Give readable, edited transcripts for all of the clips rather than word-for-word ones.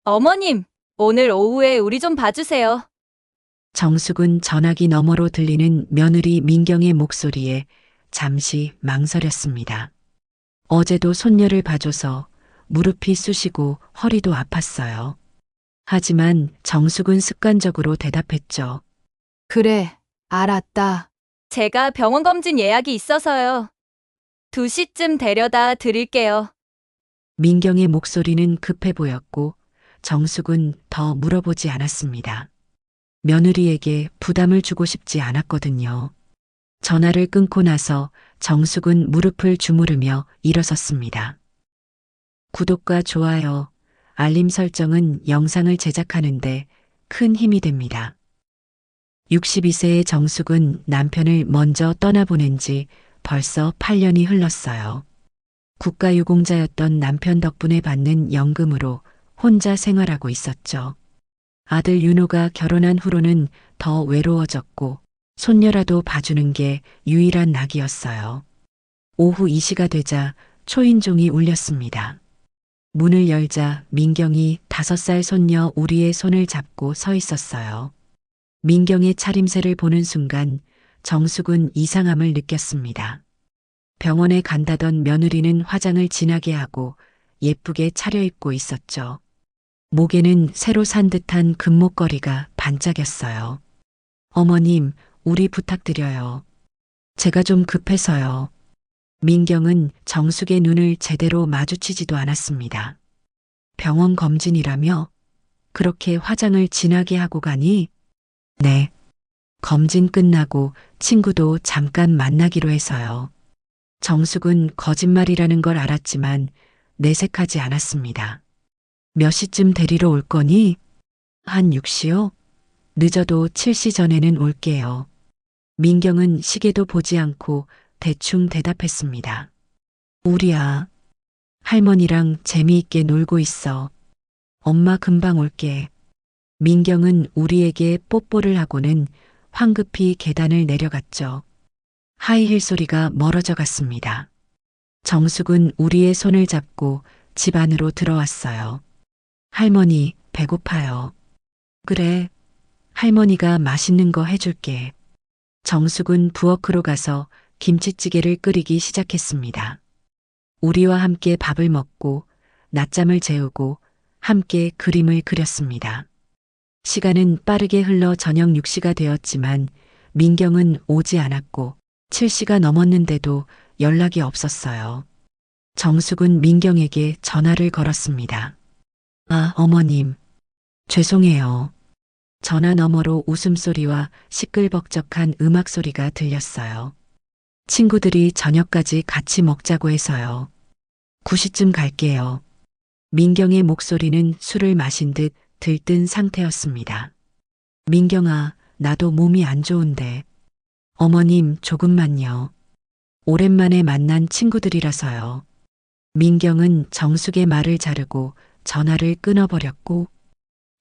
어머님, 오늘 오후에 우리 좀 봐주세요. 정숙은 전화기 너머로 들리는 며느리 민경의 목소리에 잠시 망설였습니다. 어제도 손녀를 봐줘서 무릎이 쑤시고 허리도 아팠어요. 하지만 정숙은 습관적으로 대답했죠. 그래, 알았다. 제가 병원 검진 예약이 있어서요. 2시쯤 데려다 드릴게요. 민경의 목소리는 급해 보였고 정숙은 더 물어보지 않았습니다. 며느리에게 부담을 주고 싶지 않았거든요. 전화를 끊고 나서 정숙은 무릎을 주무르며 일어섰습니다. 구독과 좋아요, 알림 설정은 영상을 제작하는데 큰 힘이 됩니다. 62세의 정숙은 남편을 먼저 떠나보낸 지 벌써 8년이 흘렀어요. 국가유공자였던 남편 덕분에 받는 연금으로 혼자 생활하고 있었죠. 아들 윤호가 결혼한 후로는 더 외로워졌고 손녀라도 봐주는 게 유일한 낙이었어요. 오후 2시가 되자 초인종이 울렸습니다. 문을 열자 민경이 5살 손녀 우리의 손을 잡고 서 있었어요. 민경의 차림새를 보는 순간 정숙은 이상함을 느꼈습니다. 병원에 간다던 며느리는 화장을 진하게 하고 예쁘게 차려입고 있었죠. 목에는 새로 산 듯한 금목걸이가 반짝였어요. 어머님, 우리 부탁드려요. 제가 좀 급해서요. 민경은 정숙의 눈을 제대로 마주치지도 않았습니다. 병원 검진이라며? 그렇게 화장을 진하게 하고 가니? 네. 검진 끝나고 친구도 잠깐 만나기로 해서요. 정숙은 거짓말이라는 걸 알았지만 내색하지 않았습니다. 몇 시쯤 데리러 올 거니? 한 6시요? 늦어도 7시 전에는 올게요. 민경은 시계도 보지 않고 대충 대답했습니다. 우리야. 할머니랑 재미있게 놀고 있어. 엄마 금방 올게. 민경은 우리에게 뽀뽀를 하고는 황급히 계단을 내려갔죠. 하이힐 소리가 멀어져 갔습니다. 정숙은 우리의 손을 잡고 집 안으로 들어왔어요. 할머니, 배고파요. 그래. 할머니가 맛있는 거 해줄게. 정숙은 부엌으로 가서 김치찌개를 끓이기 시작했습니다. 우리와 함께 밥을 먹고 낮잠을 재우고 함께 그림을 그렸습니다. 시간은 빠르게 흘러 저녁 6시가 되었지만 민경은 오지 않았고 7시가 넘었는데도 연락이 없었어요. 정숙은 민경에게 전화를 걸었습니다. 아, 어머님. 죄송해요. 전화 너머로 웃음소리와 시끌벅적한 음악소리가 들렸어요. 친구들이 저녁까지 같이 먹자고 해서요. 9시쯤 갈게요. 민경의 목소리는 술을 마신 듯 들뜬 상태였습니다. 민경아, 나도 몸이 안 좋은데. 어머님, 조금만요. 오랜만에 만난 친구들이라서요. 민경은 정숙의 말을 자르고 전화를 끊어버렸고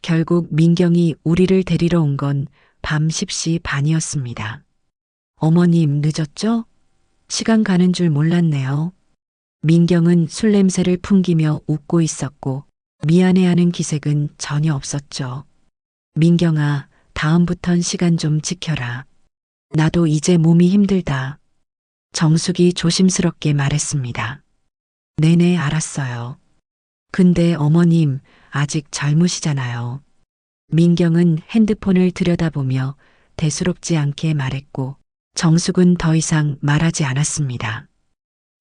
결국 민경이 우리를 데리러 온 건 밤 10시 반이었습니다. 어머님 늦었죠? 시간 가는 줄 몰랐네요. 민경은 술 냄새를 풍기며 웃고 있었고 미안해하는 기색은 전혀 없었죠. 민경아, 다음부턴 시간 좀 지켜라. 나도 이제 몸이 힘들다. 정숙이 조심스럽게 말했습니다. 네네, 알았어요. 근데 어머님, 아직 젊으시잖아요. 민경은 핸드폰을 들여다보며 대수롭지 않게 말했고 정숙은 더 이상 말하지 않았습니다.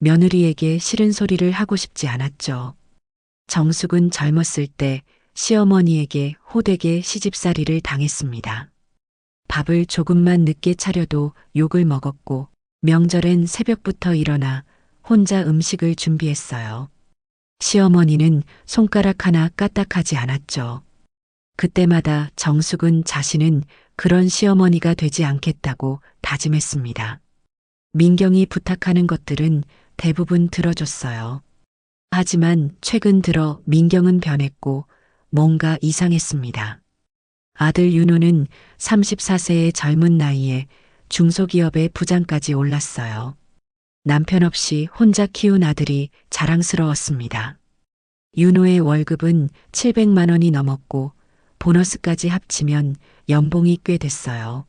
며느리에게 싫은 소리를 하고 싶지 않았죠. 정숙은 젊었을 때 시어머니에게 호되게 시집살이를 당했습니다. 밥을 조금만 늦게 차려도 욕을 먹었고 명절엔 새벽부터 일어나 혼자 음식을 준비했어요. 시어머니는 손가락 하나 까딱하지 않았죠. 그때마다 정숙은 자신은 그런 시어머니가 되지 않겠다고 다짐했습니다. 민경이 부탁하는 것들은 대부분 들어줬어요. 하지만 최근 들어 민경은 변했고 뭔가 이상했습니다. 아들 윤호는 34세의 젊은 나이에 중소기업의 부장까지 올랐어요. 남편 없이 혼자 키운 아들이 자랑스러웠습니다. 윤호의 월급은 700만 원이 넘었고 보너스까지 합치면 연봉이 꽤 됐어요.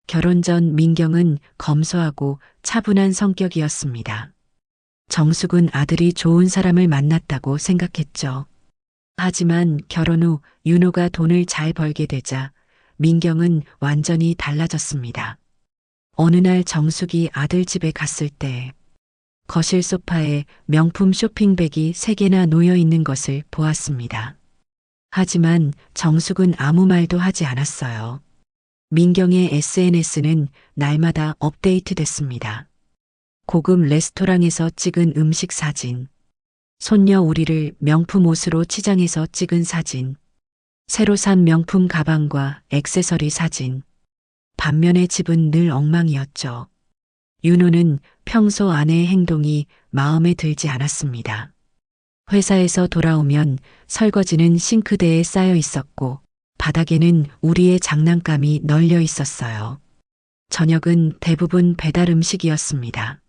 결혼 전 민경은 검소하고 차분한 성격이었습니다. 정숙은 아들이 좋은 사람을 만났다고 생각했죠. 하지만 결혼 후 윤호가 돈을 잘 벌게 되자 민경은 완전히 달라졌습니다. 어느 날 정숙이 아들 집에 갔을 때 거실 소파에 명품 쇼핑백이 3개나 놓여 있는 것을 보았습니다. 하지만 정숙은 아무 말도 하지 않았어요. 민경의 SNS는 날마다 업데이트됐습니다. 고급 레스토랑에서 찍은 음식 사진, 손녀 우리를 명품 옷으로 치장해서 찍은 사진, 새로 산 명품 가방과 액세서리 사진. 반면에 집은 늘 엉망이었죠. 윤호는 평소 아내의 행동이 마음에 들지 않았습니다. 회사에서 돌아오면 설거지는 싱크대에 쌓여 있었고 바닥에는 우리의 장난감이 널려 있었어요. 저녁은 대부분 배달 음식이었습니다.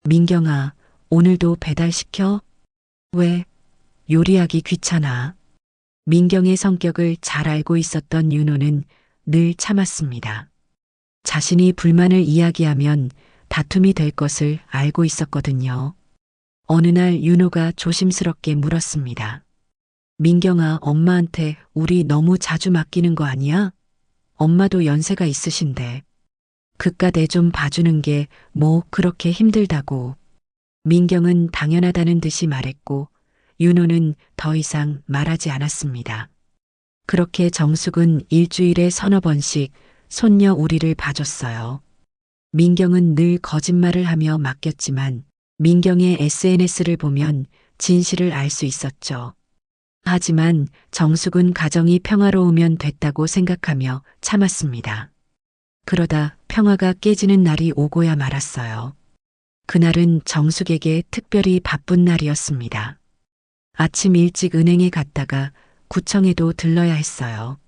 민경아, 오늘도 배달시켜? 왜? 요리하기 귀찮아. 민경의 성격을 잘 알고 있었던 윤호는 늘 참았습니다. 자신이 불만을 이야기하면 다툼이 될 것을 알고 있었거든요. 어느 날 윤호가 조심스럽게 물었습니다. 민경아, 엄마한테 우리 너무 자주 맡기는 거 아니야? 엄마도 연세가 있으신데. 그깟 애 좀 봐주는 게 뭐 그렇게 힘들다고. 민경은 당연하다는 듯이 말했고 윤호는 더 이상 말하지 않았습니다. 그렇게 정숙은 일주일에 서너 번씩 손녀 우리를 봐줬어요. 민경은 늘 거짓말을 하며 맡겼지만 민경의 SNS를 보면 진실을 알 수 있었죠. 하지만 정숙은 가정이 평화로우면 됐다고 생각하며 참았습니다. 그러다 평화가 깨지는 날이 오고야 말았어요. 그날은 정숙에게 특별히 바쁜 날이었습니다. 아침 일찍 은행에 갔다가 구청에도 들러야 했어요.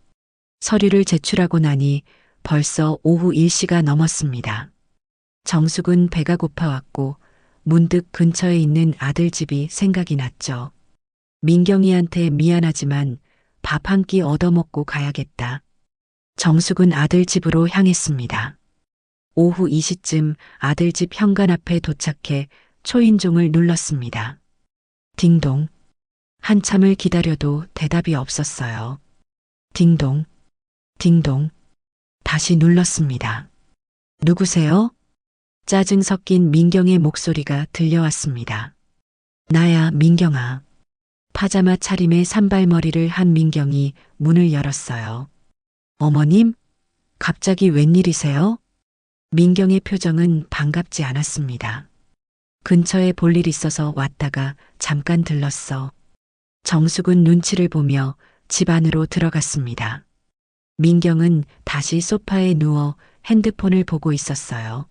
서류를 제출하고 나니 벌써 오후 1시가 넘었습니다. 정숙은 배가 고파왔고 문득 근처에 있는 아들 집이 생각이 났죠. 민경이한테 미안하지만 밥 한 끼 얻어먹고 가야겠다. 정숙은 아들 집으로 향했습니다. 오후 2시쯤 아들 집 현관 앞에 도착해 초인종을 눌렀습니다. 딩동. 한참을 기다려도 대답이 없었어요. 딩동, 딩동. 다시 눌렀습니다. 누구세요? 짜증 섞인 민경의 목소리가 들려왔습니다. 나야, 민경아. 파자마 차림에 산발머리를 한 민경이 문을 열었어요. 어머님? 갑자기 웬일이세요? 민경의 표정은 반갑지 않았습니다. 근처에 볼 일 있어서 왔다가 잠깐 들렀어. 정숙은 눈치를 보며 집 안으로 들어갔습니다. 민경은 다시 소파에 누워 핸드폰을 보고 있었어요.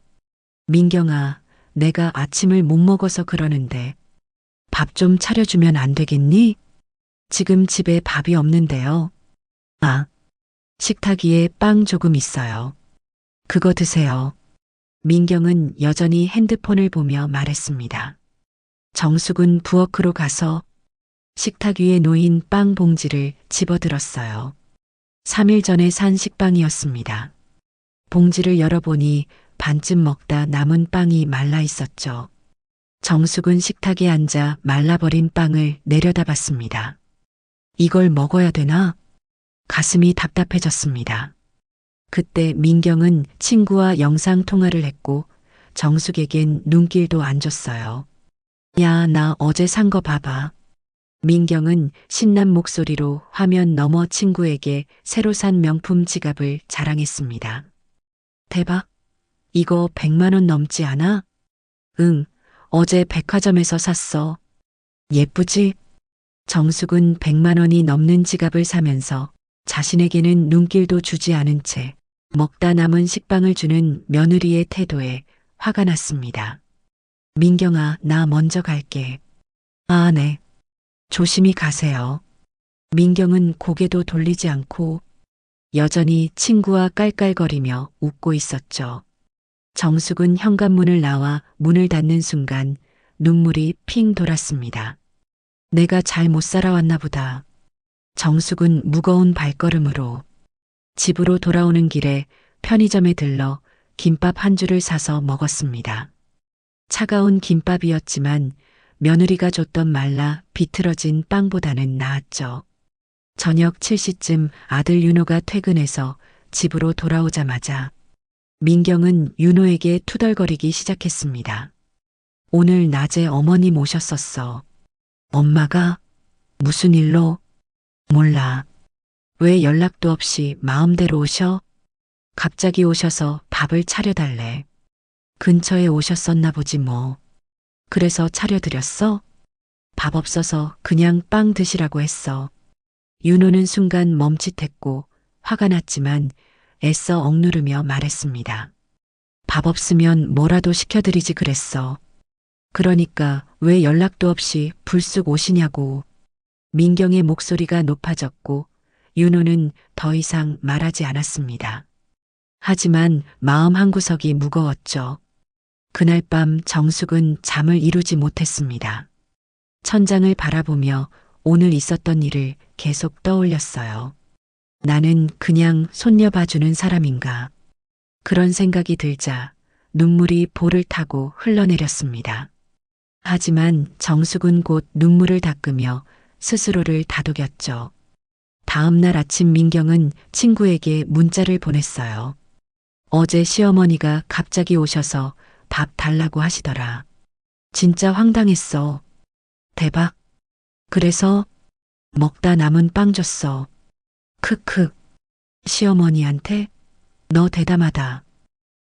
민경아, 내가 아침을 못 먹어서 그러는데 밥 좀 차려주면 안 되겠니? 지금 집에 밥이 없는데요. 아, 식탁 위에 빵 조금 있어요. 그거 드세요. 민경은 여전히 핸드폰을 보며 말했습니다. 정숙은 부엌으로 가서 식탁 위에 놓인 빵 봉지를 집어들었어요. 3일 전에 산 식빵이었습니다. 봉지를 열어보니 반쯤 먹다 남은 빵이 말라 있었죠. 정숙은 식탁에 앉아 말라버린 빵을 내려다봤습니다. 이걸 먹어야 되나? 가슴이 답답해졌습니다. 그때 민경은 친구와 영상통화를 했고 정숙에겐 눈길도 안 줬어요. 야, 나 어제 산 거 봐봐. 민경은 신난 목소리로 화면 너머 친구에게 새로 산 명품 지갑을 자랑했습니다. 대박! 이거 100만 원 넘지 않아? 응, 어제 백화점에서 샀어. 예쁘지? 정숙은 100만 원이 넘는 지갑을 사면서 자신에게는 눈길도 주지 않은 채 먹다 남은 식빵을 주는 며느리의 태도에 화가 났습니다. 민경아, 나 먼저 갈게. 아, 네. 조심히 가세요. 민경은 고개도 돌리지 않고 여전히 친구와 깔깔거리며 웃고 있었죠. 정숙은 현관문을 나와 문을 닫는 순간 눈물이 핑 돌았습니다. 내가 잘 못 살아왔나 보다. 정숙은 무거운 발걸음으로 집으로 돌아오는 길에 편의점에 들러 김밥 한 줄을 사서 먹었습니다. 차가운 김밥이었지만 며느리가 줬던 말라 비틀어진 빵보다는 나았죠. 저녁 7시쯤 아들 윤호가 퇴근해서 집으로 돌아오자마자 민경은 윤호에게 투덜거리기 시작했습니다. 오늘 낮에 어머님 오셨었어. 엄마가? 무슨 일로? 몰라. 왜 연락도 없이 마음대로 오셔? 갑자기 오셔서 밥을 차려달래. 근처에 오셨었나 보지 뭐. 그래서 차려드렸어? 밥 없어서 그냥 빵 드시라고 했어. 윤호는 순간 멈칫했고 화가 났지만 애써 억누르며 말했습니다. 밥 없으면 뭐라도 시켜드리지 그랬어. 그러니까 왜 연락도 없이 불쑥 오시냐고. 민경의 목소리가 높아졌고 윤호는 더 이상 말하지 않았습니다. 하지만 마음 한구석이 무거웠죠. 그날 밤 정숙은 잠을 이루지 못했습니다. 천장을 바라보며 오늘 있었던 일을 계속 떠올렸어요. 나는 그냥 손녀 봐주는 사람인가. 그런 생각이 들자 눈물이 볼을 타고 흘러내렸습니다. 하지만 정숙은 곧 눈물을 닦으며 스스로를 다독였죠. 다음 날 아침 민경은 친구에게 문자를 보냈어요. 어제 시어머니가 갑자기 오셔서 밥 달라고 하시더라. 진짜 황당했어. 대박. 그래서 먹다 남은 빵 줬어. 크크. 시어머니한테? 너 대담하다.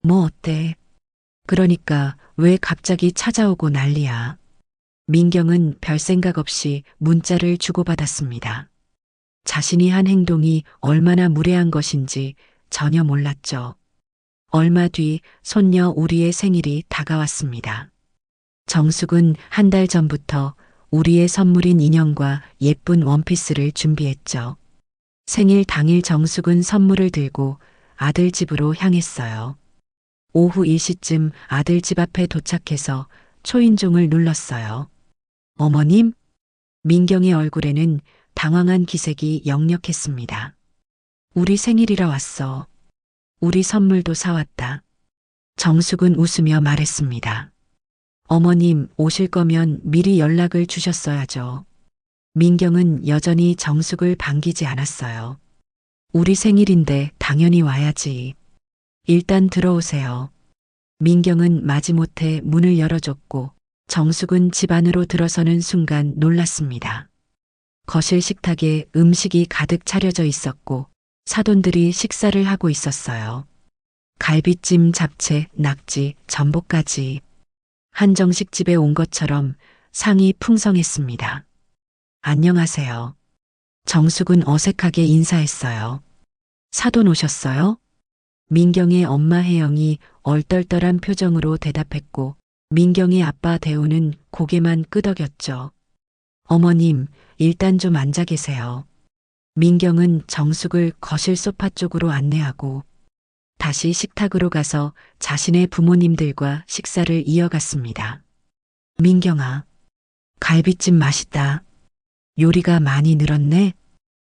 뭐 어때? 그러니까 왜 갑자기 찾아오고 난리야. 민경은 별 생각 없이 문자를 주고받았습니다. 자신이 한 행동이 얼마나 무례한 것인지 전혀 몰랐죠. 얼마 뒤 손녀 우리의 생일이 다가왔습니다. 정숙은 한 달 전부터 우리의 선물인 인형과 예쁜 원피스를 준비했죠. 생일 당일 정숙은 선물을 들고 아들 집으로 향했어요. 오후 1시쯤 아들 집 앞에 도착해서 초인종을 눌렀어요. 어머님? 민경의 얼굴에는 당황한 기색이 역력했습니다. 우리 생일이라 왔어. 우리 선물도 사왔다. 정숙은 웃으며 말했습니다. 어머님 오실 거면 미리 연락을 주셨어야죠. 민경은 여전히 정숙을 반기지 않았어요. 우리 생일인데 당연히 와야지. 일단 들어오세요. 민경은 마지못해 문을 열어줬고 정숙은 집 안으로 들어서는 순간 놀랐습니다. 거실 식탁에 음식이 가득 차려져 있었고 사돈들이 식사를 하고 있었어요. 갈비찜, 잡채, 낙지, 전복까지. 한정식 집에 온 것처럼 상이 풍성했습니다. 안녕하세요. 정숙은 어색하게 인사했어요. 사돈 오셨어요? 민경의 엄마 혜영이 얼떨떨한 표정으로 대답했고 민경의 아빠 대우는 고개만 끄덕였죠. 어머님, 일단 좀 앉아 계세요. 민경은 정숙을 거실 소파 쪽으로 안내하고 다시 식탁으로 가서 자신의 부모님들과 식사를 이어갔습니다. 민경아, 갈비찜 맛있다. 요리가 많이 늘었네.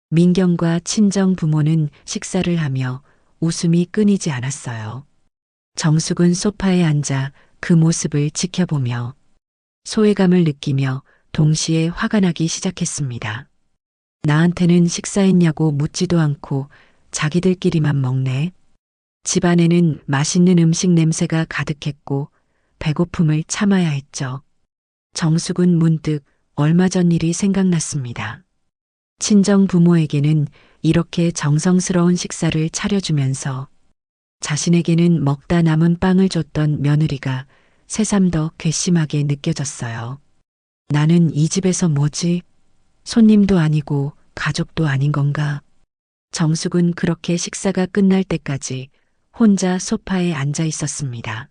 민경과 친정 부모는 식사를 하며 웃음이 끊이지 않았어요. 정숙은 소파에 앉아 그 모습을 지켜보며 소외감을 느끼며 동시에 화가 나기 시작했습니다. 나한테는 식사했냐고 묻지도 않고 자기들끼리만 먹네. 집안에는 맛있는 음식 냄새가 가득했고 배고픔을 참아야 했죠. 정숙은 문득 얼마 전 일이 생각났습니다. 친정 부모에게는 이렇게 정성스러운 식사를 차려주면서 자신에게는 먹다 남은 빵을 줬던 며느리가 새삼 더 괘씸하게 느껴졌어요. 나는 이 집에서 뭐지? 손님도 아니고 가족도 아닌 건가? 정숙은 그렇게 식사가 끝날 때까지 혼자 소파에 앉아 있었습니다.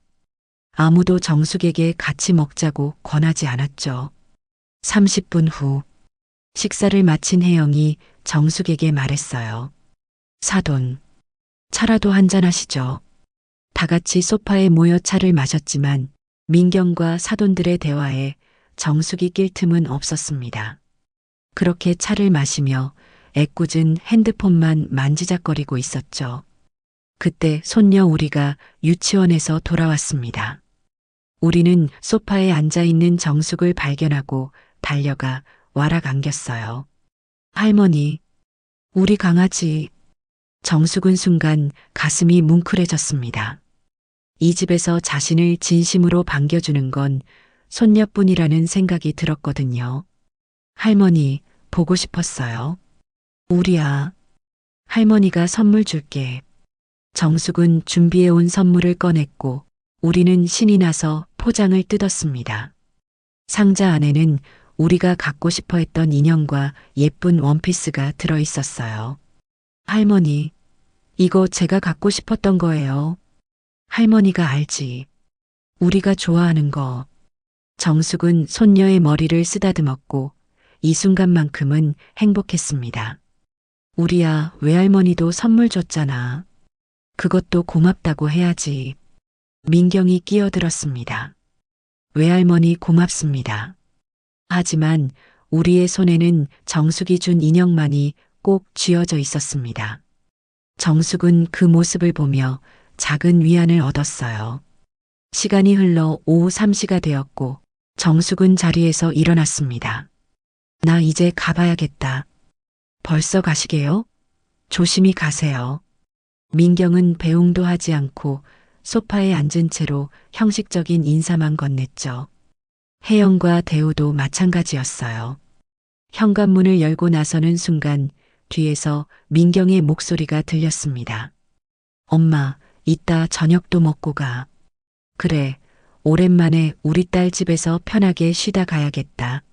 아무도 정숙에게 같이 먹자고 권하지 않았죠. 30분 후 식사를 마친 혜영이 정숙에게 말했어요. 사돈, 차라도 한잔 하시죠. 다 같이 소파에 모여 차를 마셨지만 민경과 사돈들의 대화에 정숙이 낄 틈은 없었습니다. 그렇게 차를 마시며 애꿎은 핸드폰만 만지작거리고 있었죠. 그때 손녀 우리가 유치원에서 돌아왔습니다. 우리는 소파에 앉아 있는 정숙을 발견하고 달려가 와락 안겼어요. 할머니, 우리 강아지. 정숙은 순간 가슴이 뭉클해졌습니다. 이 집에서 자신을 진심으로 반겨주는 건 손녀뿐이라는 생각이 들었거든요. 할머니, 보고 싶었어요. 우리야. 할머니가 선물 줄게. 정숙은 준비해온 선물을 꺼냈고 우리는 신이 나서 포장을 뜯었습니다. 상자 안에는 우리가 갖고 싶어 했던 인형과 예쁜 원피스가 들어 있었어요. 할머니, 이거 제가 갖고 싶었던 거예요. 할머니가 알지. 우리가 좋아하는 거. 정숙은 손녀의 머리를 쓰다듬었고 이 순간만큼은 행복했습니다. 우리야, 외할머니도 선물 줬잖아. 그것도 고맙다고 해야지. 민경이 끼어들었습니다. 외할머니 고맙습니다. 하지만 우리의 손에는 정숙이 준 인형만이 꼭 쥐어져 있었습니다. 정숙은 그 모습을 보며 작은 위안을 얻었어요. 시간이 흘러 오후 3시가 되었고 정숙은 자리에서 일어났습니다. 나 이제 가봐야겠다. 벌써 가시게요? 조심히 가세요. 민경은 배웅도 하지 않고 소파에 앉은 채로 형식적인 인사만 건넸죠. 혜영과 대우도 마찬가지였어요. 현관문을 열고 나서는 순간 뒤에서 민경의 목소리가 들렸습니다. 엄마, 이따 저녁도 먹고 가. 그래, 오랜만에 우리 딸 집에서 편하게 쉬다 가야겠다.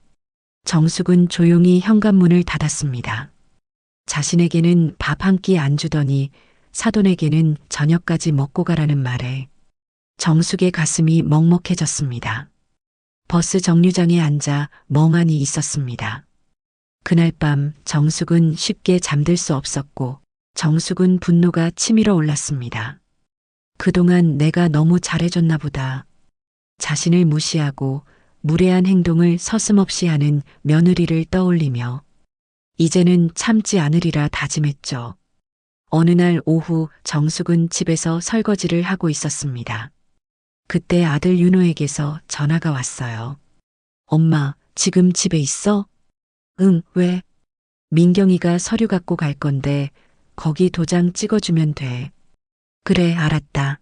정숙은 조용히 현관문을 닫았습니다. 자신에게는 밥 한 끼 안 주더니 사돈에게는 저녁까지 먹고 가라는 말에 정숙의 가슴이 먹먹해졌습니다. 버스 정류장에 앉아 멍하니 있었습니다. 그날 밤 정숙은 쉽게 잠들 수 없었고 정숙은 분노가 치밀어 올랐습니다. 그동안 내가 너무 잘해줬나 보다. 자신을 무시하고 무례한 행동을 서슴없이 하는 며느리를 떠올리며 이제는 참지 않으리라 다짐했죠. 어느 날 오후 정숙은 집에서 설거지를 하고 있었습니다. 그때 아들 윤호에게서 전화가 왔어요. 엄마, 지금 집에 있어? 응, 왜? 민경이가 서류 갖고 갈 건데 거기 도장 찍어주면 돼. 그래, 알았다.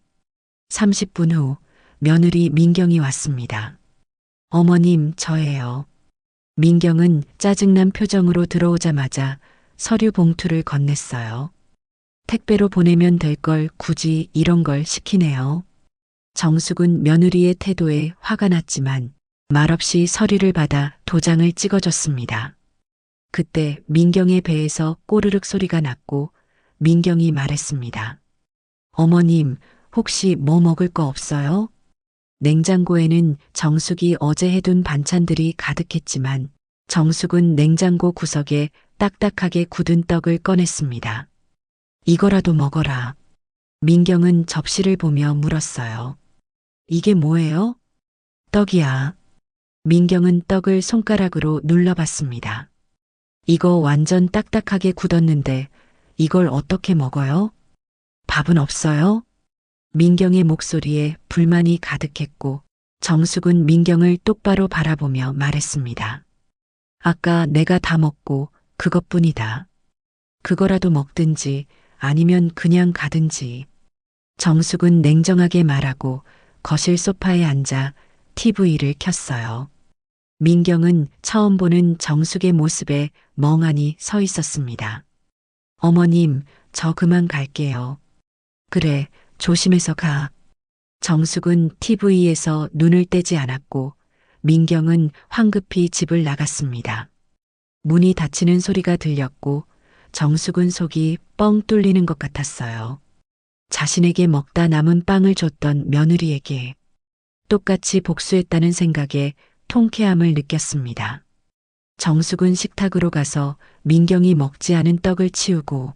30분 후 며느리 민경이 왔습니다. 어머님, 저예요. 민경은 짜증난 표정으로 들어오자마자 서류 봉투를 건넸어요. 택배로 보내면 될 걸 굳이 이런 걸 시키네요. 정숙은 며느리의 태도에 화가 났지만 말없이 서류를 받아 도장을 찍어줬습니다. 그때 민경의 배에서 꼬르륵 소리가 났고 민경이 말했습니다. 어머님, 혹시 뭐 먹을 거 없어요? 냉장고에는 정숙이 어제 해둔 반찬들이 가득했지만 정숙은 냉장고 구석에 딱딱하게 굳은 떡을 꺼냈습니다. 이거라도 먹어라. 민경은 접시를 보며 물었어요. 이게 뭐예요? 떡이야. 민경은 떡을 손가락으로 눌러봤습니다. 이거 완전 딱딱하게 굳었는데 이걸 어떻게 먹어요? 밥은 없어요? 민경의 목소리에 불만이 가득했고 정숙은 민경을 똑바로 바라보며 말했습니다. 아까 내가 다 먹고 그것뿐이다. 그거라도 먹든지 아니면 그냥 가든지. 정숙은 냉정하게 말하고 거실 소파에 앉아 TV를 켰어요. 민경은 처음 보는 정숙의 모습에 멍하니 서 있었습니다. 어머님, 저 그만 갈게요. 그래, 조심해서 가. 정숙은 TV에서 눈을 떼지 않았고 민경은 황급히 집을 나갔습니다. 문이 닫히는 소리가 들렸고 정숙은 속이 뻥 뚫리는 것 같았어요. 자신에게 먹다 남은 빵을 줬던 며느리에게 똑같이 복수했다는 생각에 통쾌함을 느꼈습니다. 정숙은 식탁으로 가서 민경이 먹지 않은 떡을 치우고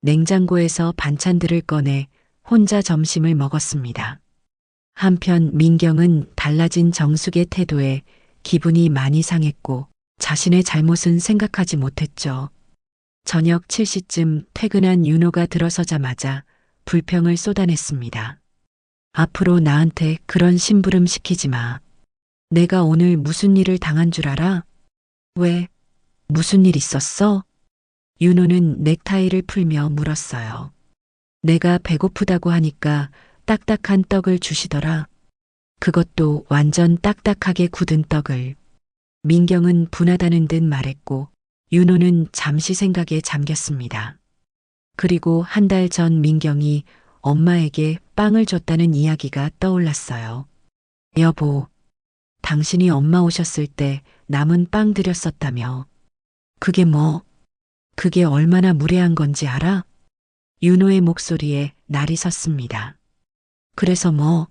냉장고에서 반찬들을 꺼내 혼자 점심을 먹었습니다. 한편 민경은 달라진 정숙의 태도에 기분이 많이 상했고 자신의 잘못은 생각하지 못했죠. 저녁 7시쯤 퇴근한 윤호가 들어서자마자 불평을 쏟아냈습니다. 앞으로 나한테 그런 심부름 시키지 마. 내가 오늘 무슨 일을 당한 줄 알아? 왜? 무슨 일 있었어? 윤호는 넥타이를 풀며 물었어요. 내가 배고프다고 하니까 딱딱한 떡을 주시더라. 그것도 완전 딱딱하게 굳은 떡을. 민경은 분하다는 듯 말했고 윤호는 잠시 생각에 잠겼습니다. 그리고 한 달 전 민경이 엄마에게 빵을 줬다는 이야기가 떠올랐어요. 여보, 당신이 엄마 오셨을 때 남은 빵 드렸었다며. 그게 뭐? 그게 얼마나 무례한 건지 알아? 윤호의 목소리에 날이 섰습니다. 그래서 뭐?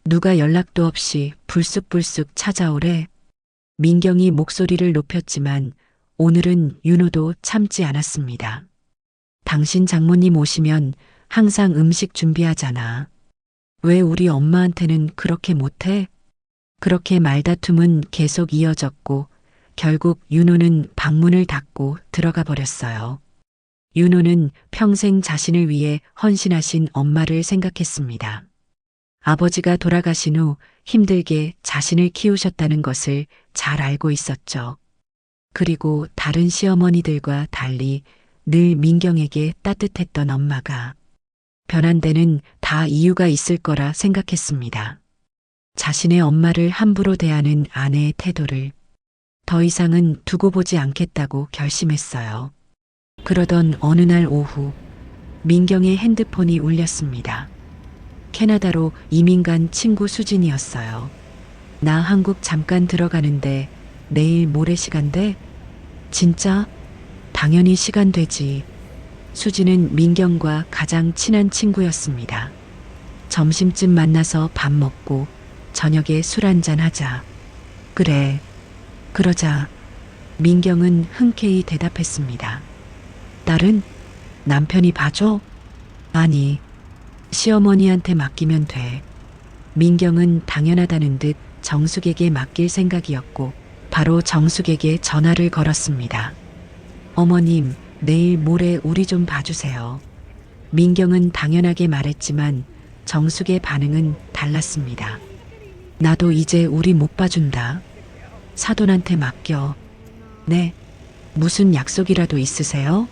누가 연락도 없이 불쑥불쑥 찾아오래? 민경이 목소리를 높였지만 오늘은 윤호도 참지 않았습니다. 당신 장모님 오시면 항상 음식 준비하잖아. 왜 우리 엄마한테는 그렇게 못해? 그렇게 말다툼은 계속 이어졌고 결국 윤호는 방문을 닫고 들어가 버렸어요. 윤호는 평생 자신을 위해 헌신하신 엄마를 생각했습니다. 아버지가 돌아가신 후 힘들게 자신을 키우셨다는 것을 잘 알고 있었죠. 그리고 다른 시어머니들과 달리 늘 민경에게 따뜻했던 엄마가 변한 데는 다 이유가 있을 거라 생각했습니다. 자신의 엄마를 함부로 대하는 아내의 태도를 더 이상은 두고 보지 않겠다고 결심했어요. 그러던 어느 날 오후 민경의 핸드폰이 울렸습니다. 캐나다로 이민 간 친구 수진이었어요. 나 한국 잠깐 들어가는데 내일 모레 시간 돼? 진짜? 당연히 시간 되지. 수진은 민경과 가장 친한 친구였습니다. 점심쯤 만나서 밥 먹고 저녁에 술 한잔 하자. 그래, 그러자. 민경은 흔쾌히 대답했습니다. 딸은 남편이 봐줘? 아니, 시어머니한테 맡기면 돼. 민경은 당연하다는 듯 정숙에게 맡길 생각이었고 바로 정숙에게 전화를 걸었습니다. 어머님, 내일 모레 우리 좀 봐주세요. 민경은 당연하게 말했지만 정숙의 반응은 달랐습니다. 나도 이제 우리 못 봐준다. 사돈한테 맡겨. 네. 무슨 약속이라도 있으세요?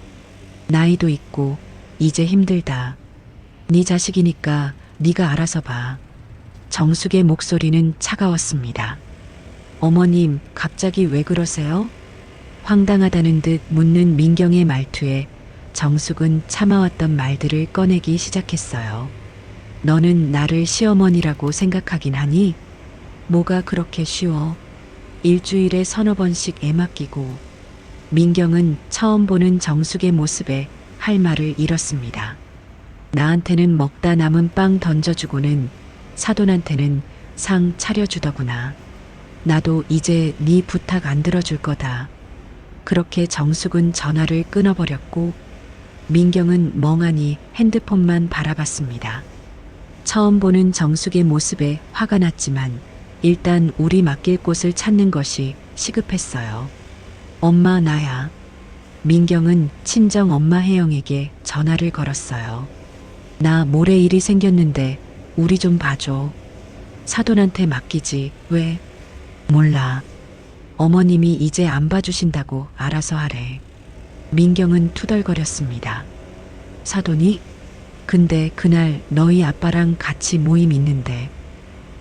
나이도 있고 이제 힘들다. 네 자식이니까 네가 알아서 봐. 정숙의 목소리는 차가웠습니다. 어머님, 갑자기 왜 그러세요? 황당하다는 듯 묻는 민경의 말투에 정숙은 참아왔던 말들을 꺼내기 시작했어요. 너는 나를 시어머니라고 생각하긴 하니? 뭐가 그렇게 쉬워? 일주일에 서너 번씩 애 맡기고. 민경은 처음 보는 정숙의 모습에 할 말을 잃었습니다. 나한테는 먹다 남은 빵 던져주고는 사돈한테는 상 차려주더구나. 나도 이제 네 부탁 안 들어줄 거다. 그렇게 정숙은 전화를 끊어버렸고 민경은 멍하니 핸드폰만 바라봤습니다. 처음 보는 정숙의 모습에 화가 났지만 일단 우리 맡길 곳을 찾는 것이 시급했어요. 엄마, 나야. 민경은 친정 엄마 혜영에게 전화를 걸었어요. 나 모레 일이 생겼는데 우리 좀 봐줘. 사돈한테 맡기지. 왜? 몰라. 어머님이 이제 안 봐주신다고 알아서 하래. 민경은 투덜거렸습니다. 사돈이? 근데 그날 너희 아빠랑 같이 모임 있는데.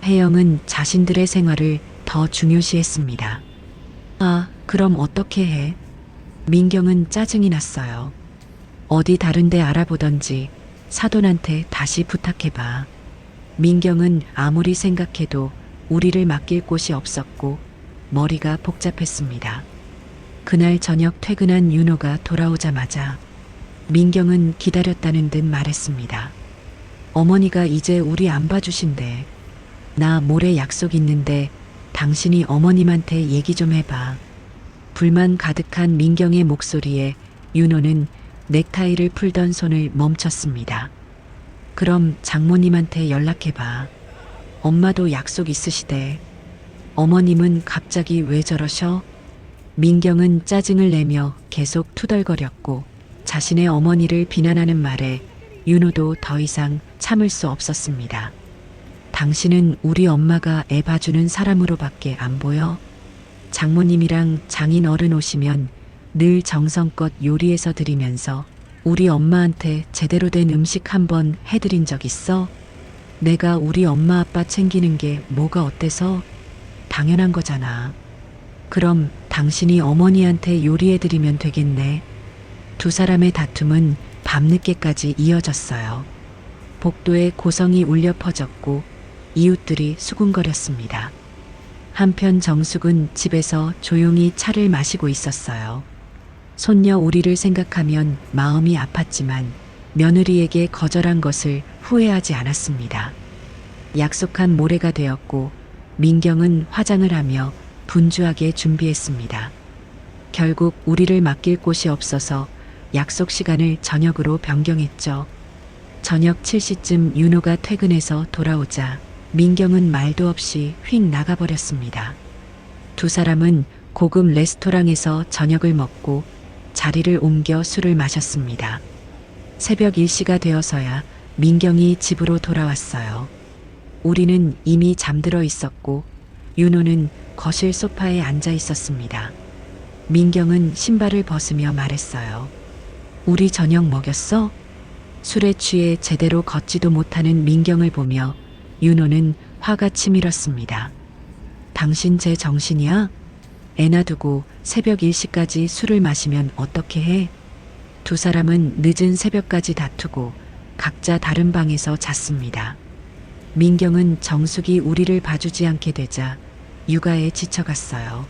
혜영은 자신들의 생활을 더 중요시했습니다. 아, 그럼 어떻게 해? 민경은 짜증이 났어요. 어디 다른 데 알아보던지 사돈한테 다시 부탁해봐. 민경은 아무리 생각해도 우리를 맡길 곳이 없었고 머리가 복잡했습니다. 그날 저녁 퇴근한 윤호가 돌아오자마자 민경은 기다렸다는 듯 말했습니다. 어머니가 이제 우리 안 봐주신대. 나 모레 약속 있는데 당신이 어머님한테 얘기 좀 해봐. 불만 가득한 민경의 목소리에 윤호는 넥타이를 풀던 손을 멈췄습니다. 그럼 장모님한테 연락해봐. 엄마도 약속 있으시대. 어머님은 갑자기 왜 저러셔? 민경은 짜증을 내며 계속 투덜거렸고 자신의 어머니를 비난하는 말에 윤호도 더 이상 참을 수 없었습니다. 당신은 우리 엄마가 애 봐주는 사람으로밖에 안 보여? 장모님이랑 장인 어른 오시면 늘 정성껏 요리해서 드리면서 우리 엄마한테 제대로 된 음식 한번 해드린 적 있어? 내가 우리 엄마 아빠 챙기는 게 뭐가 어때서? 당연한 거잖아. 그럼 당신이 어머니한테 요리해드리면 되겠네. 두 사람의 다툼은 밤늦게까지 이어졌어요. 복도에 고성이 울려 퍼졌고 이웃들이 수군거렸습니다. 한편 정숙은 집에서 조용히 차를 마시고 있었어요. 손녀 우리를 생각하면 마음이 아팠지만 며느리에게 거절한 것을 후회하지 않았습니다. 약속한 모레가 되었고 민경은 화장을 하며 분주하게 준비했습니다. 결국 우리를 맡길 곳이 없어서 약속 시간을 저녁으로 변경했죠. 저녁 7시쯤 윤호가 퇴근해서 돌아오자 민경은 말도 없이 휙 나가버렸습니다. 두 사람은 고급 레스토랑에서 저녁을 먹고 자리를 옮겨 술을 마셨습니다. 새벽 1시가 되어서야 민경이 집으로 돌아왔어요. 우리는 이미 잠들어 있었고 윤호는 거실 소파에 앉아 있었습니다. 민경은 신발을 벗으며 말했어요. 우리 저녁 먹였어? 술에 취해 제대로 걷지도 못하는 민경을 보며 윤호는 화가 치밀었습니다. 당신 제 정신이야? 애 놔두고 새벽 1시까지 술을 마시면 어떻게 해? 두 사람은 늦은 새벽까지 다투고 각자 다른 방에서 잤습니다. 민경은 정숙이 우리를 봐주지 않게 되자 육아에 지쳐갔어요.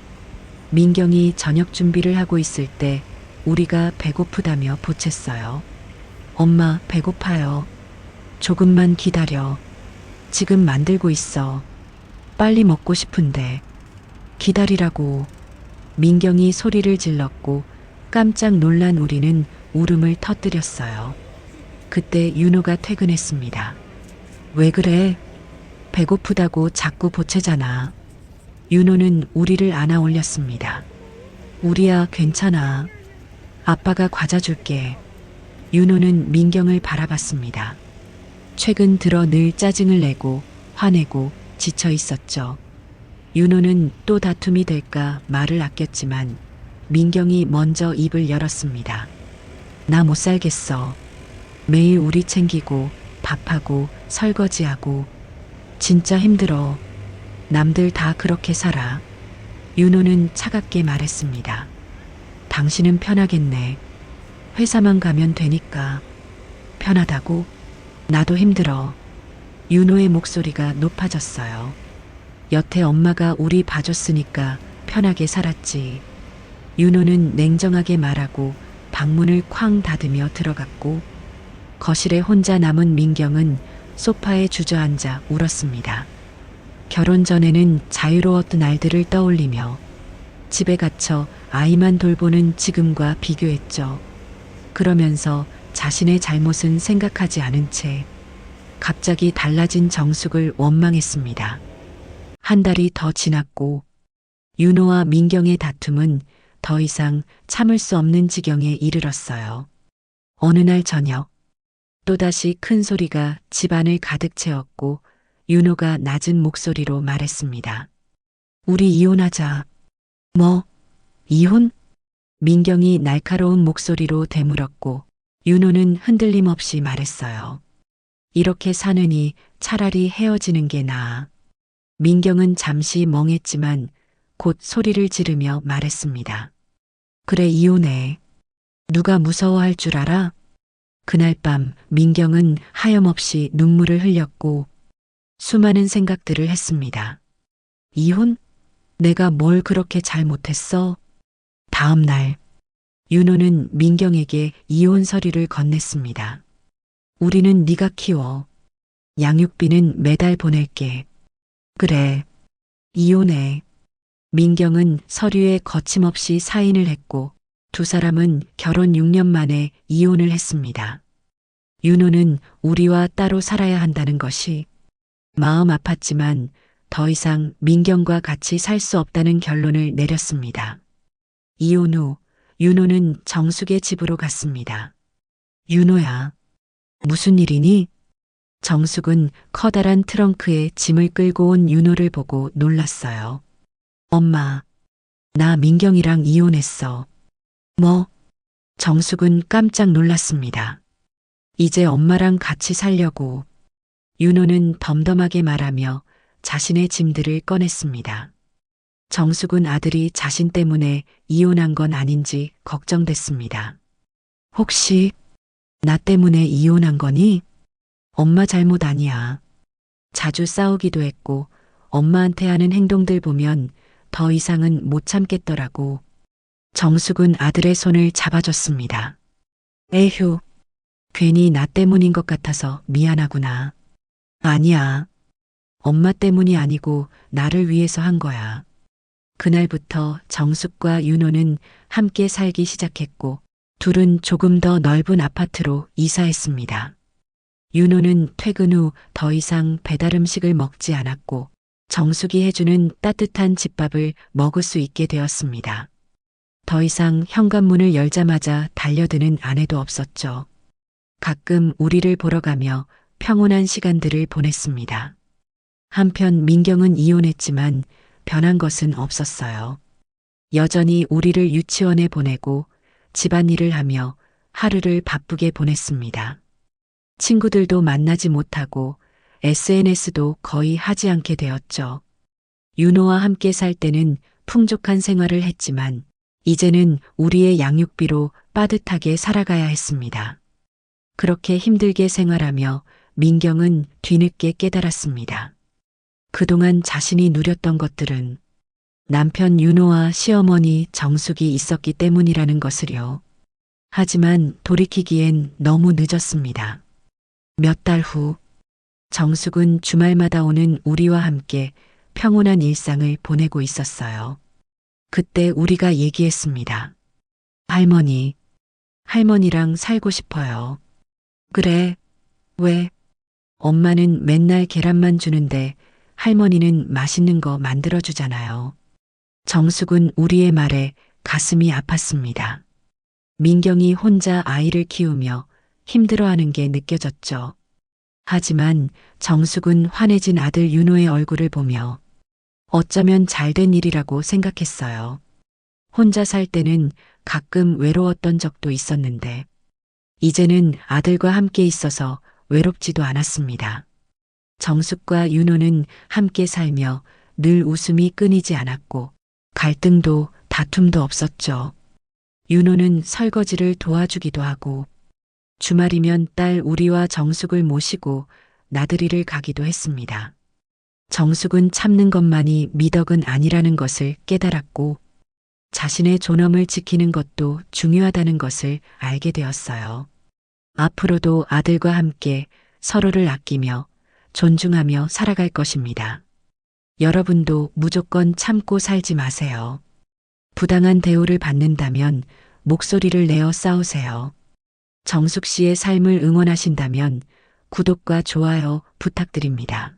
민경이 저녁 준비를 하고 있을 때 우리가 배고프다며 보챘어요. 엄마, 배고파요. 조금만 기다려. 지금 만들고 있어. 빨리 먹고 싶은데. 기다리라고. 민경이 소리를 질렀고 깜짝 놀란 우리는 울음을 터뜨렸어요. 그때 윤호가 퇴근했습니다. 왜 그래? 배고프다고 자꾸 보채잖아. 윤호는 우리를 안아 올렸습니다. 우리야, 괜찮아. 아빠가 과자 줄게. 윤호는 민경을 바라봤습니다. 최근 들어 늘 짜증을 내고 화내고 지쳐 있었죠. 윤호는 또 다툼이 될까 말을 아꼈지만 민경이 먼저 입을 열었습니다. 나 못 살겠어. 매일 우리 챙기고 밥하고 설거지하고 진짜 힘들어. 남들 다 그렇게 살아. 윤호는 차갑게 말했습니다. 당신은 편하겠네. 회사만 가면 되니까. 편하다고? 나도 힘들어. 윤호의 목소리가 높아졌어요. 여태 엄마가 우리 봐줬으니까 편하게 살았지. 윤호는 냉정하게 말하고 방문을 쾅 닫으며 들어갔고 거실에 혼자 남은 민경은 소파에 주저앉아 울었습니다. 결혼 전에는 자유로웠던 날들을 떠올리며 집에 갇혀 아이만 돌보는 지금과 비교했죠. 그러면서 자신의 잘못은 생각하지 않은 채 갑자기 달라진 정숙을 원망했습니다. 한 달이 더 지났고 윤호와 민경의 다툼은 더 이상 참을 수 없는 지경에 이르렀어요. 어느 날 저녁 또다시 큰 소리가 집안을 가득 채웠고 윤호가 낮은 목소리로 말했습니다. 우리 이혼하자. 뭐? 이혼? 민경이 날카로운 목소리로 되물었고 윤호는 흔들림 없이 말했어요. 이렇게 사느니 차라리 헤어지는 게 나아. 민경은 잠시 멍했지만 곧 소리를 지르며 말했습니다. 그래, 이혼해. 누가 무서워할 줄 알아? 그날 밤 민경은 하염없이 눈물을 흘렸고 수많은 생각들을 했습니다. 이혼? 내가 뭘 그렇게 잘못했어? 다음 날 윤호는 민경에게 이혼 서류를 건넸습니다. 우리는 네가 키워. 양육비는 매달 보낼게. 그래. 이혼해. 민경은 서류에 거침없이 사인을 했고 두 사람은 결혼 6년 만에 이혼을 했습니다. 윤호는 우리와 따로 살아야 한다는 것이 마음 아팠지만 더 이상 민경과 같이 살 수 없다는 결론을 내렸습니다. 이혼 후 윤호는 정숙의 집으로 갔습니다. 윤호야, 무슨 일이니? 정숙은 커다란 트렁크에 짐을 끌고 온 윤호를 보고 놀랐어요. 엄마, 나 민경이랑 이혼했어. 뭐? 정숙은 깜짝 놀랐습니다. 이제 엄마랑 같이 살려고. 윤호는 덤덤하게 말하며 자신의 짐들을 꺼냈습니다. 정숙은 아들이 자신 때문에 이혼한 건 아닌지 걱정됐습니다. 혹시 나 때문에 이혼한 거니? 엄마 잘못 아니야. 자주 싸우기도 했고 엄마한테 하는 행동들 보면 더 이상은 못 참겠더라고. 정숙은 아들의 손을 잡아줬습니다. 에휴, 괜히 나 때문인 것 같아서 미안하구나. 아니야. 엄마 때문이 아니고 나를 위해서 한 거야. 그날부터 정숙과 윤호는 함께 살기 시작했고 둘은 조금 더 넓은 아파트로 이사했습니다. 윤호는 퇴근 후 더 이상 배달 음식을 먹지 않았고 정숙이 해주는 따뜻한 집밥을 먹을 수 있게 되었습니다. 더 이상 현관문을 열자마자 달려드는 아내도 없었죠. 가끔 우리를 보러 가며 평온한 시간들을 보냈습니다. 한편 민경은 이혼했지만 변한 것은 없었어요. 여전히 우리를 유치원에 보내고 집안일을 하며 하루를 바쁘게 보냈습니다. 친구들도 만나지 못하고 SNS도 거의 하지 않게 되었죠. 윤호와 함께 살 때는 풍족한 생활을 했지만 이제는 우리의 양육비로 빠듯하게 살아가야 했습니다. 그렇게 힘들게 생활하며 민경은 뒤늦게 깨달았습니다. 그동안 자신이 누렸던 것들은 남편 윤호와 시어머니 정숙이 있었기 때문이라는 것을요. 하지만 돌이키기엔 너무 늦었습니다. 몇 달 후, 정숙은 주말마다 오는 우리와 함께 평온한 일상을 보내고 있었어요. 그때 우리가 얘기했습니다. 할머니랑 살고 싶어요. 그래, 왜? 엄마는 맨날 계란만 주는데 할머니는 맛있는 거 만들어주잖아요. 정숙은 우리의 말에 가슴이 아팠습니다. 민경이 혼자 아이를 키우며 힘들어하는 게 느껴졌죠. 하지만 정숙은 환해진 아들 윤호의 얼굴을 보며 어쩌면 잘된 일이라고 생각했어요. 혼자 살 때는 가끔 외로웠던 적도 있었는데 이제는 아들과 함께 있어서 외롭지도 않았습니다. 정숙과 윤호는 함께 살며 늘 웃음이 끊이지 않았고 갈등도 다툼도 없었죠. 윤호는 설거지를 도와주기도 하고 주말이면 딸 우리와 정숙을 모시고 나들이를 가기도 했습니다. 정숙은 참는 것만이 미덕은 아니라는 것을 깨달았고 자신의 존엄을 지키는 것도 중요하다는 것을 알게 되었어요. 앞으로도 아들과 함께 서로를 아끼며 존중하며 살아갈 것입니다. 여러분도 무조건 참고 살지 마세요. 부당한 대우를 받는다면 목소리를 내어 싸우세요. 정숙 씨의 삶을 응원하신다면 구독과 좋아요 부탁드립니다.